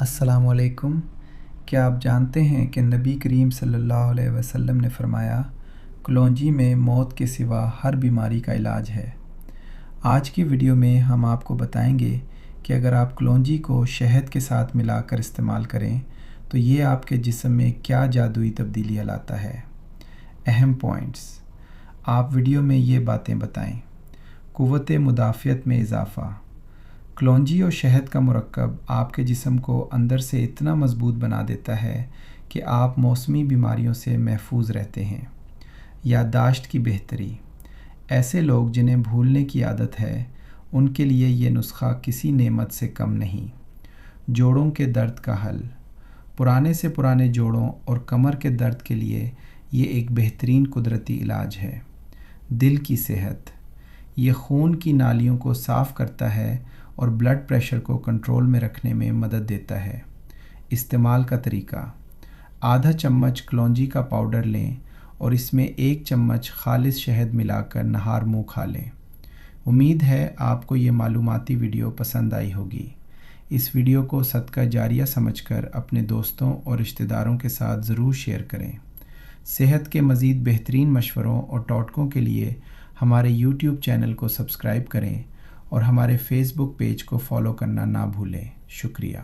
السلام علیکم۔ کیا آپ جانتے ہیں کہ نبی کریم صلی اللہ علیہ وسلم نے فرمایا کلونجی میں موت کے سوا ہر بیماری کا علاج ہے۔ آج کی ویڈیو میں ہم آپ کو بتائیں گے کہ اگر آپ کلونجی کو شہد کے ساتھ ملا کر استعمال کریں تو یہ آپ کے جسم میں کیا جادوئی تبدیلیاں لاتا ہے۔ اہم پوائنٹس آپ ویڈیو میں یہ باتیں بتائیں۔ قوت مدافعت میں اضافہ۔ کلونجی اور شہد کا مرکب آپ کے جسم کو اندر سے اتنا مضبوط بنا دیتا ہے کہ آپ موسمی بیماریوں سے محفوظ رہتے ہیں۔ یادداشت کی بہتری۔ ایسے لوگ جنہیں بھولنے کی عادت ہے ان کے لیے یہ نسخہ کسی نعمت سے کم نہیں۔ جوڑوں کے درد کا حل۔ پرانے سے پرانے جوڑوں اور کمر کے درد کے لیے یہ ایک بہترین قدرتی علاج ہے۔ دل کی صحت۔ یہ خون کی نالیوں کو صاف کرتا ہے اور بلڈ پریشر کو کنٹرول میں رکھنے میں مدد دیتا ہے۔ استعمال کا طریقہ۔ آدھا چمچ کلونجی کا پاؤڈر لیں اور اس میں 1 چمچ خالص شہد ملا کر نہار منہ کھا لیں۔ امید ہے آپ کو یہ معلوماتی ویڈیو پسند آئی ہوگی۔ اس ویڈیو کو صدقہ جاریہ سمجھ کر اپنے دوستوں اور رشتہ داروں کے ساتھ ضرور شیئر کریں۔ صحت کے مزید بہترین مشوروں اور ٹوٹکوں کے لیے ہمارے YouTube چینل کو سبسکرائب کریں اور ہمارے فیس بک پیج کو فالو کرنا نہ بھولیں۔ شکریہ۔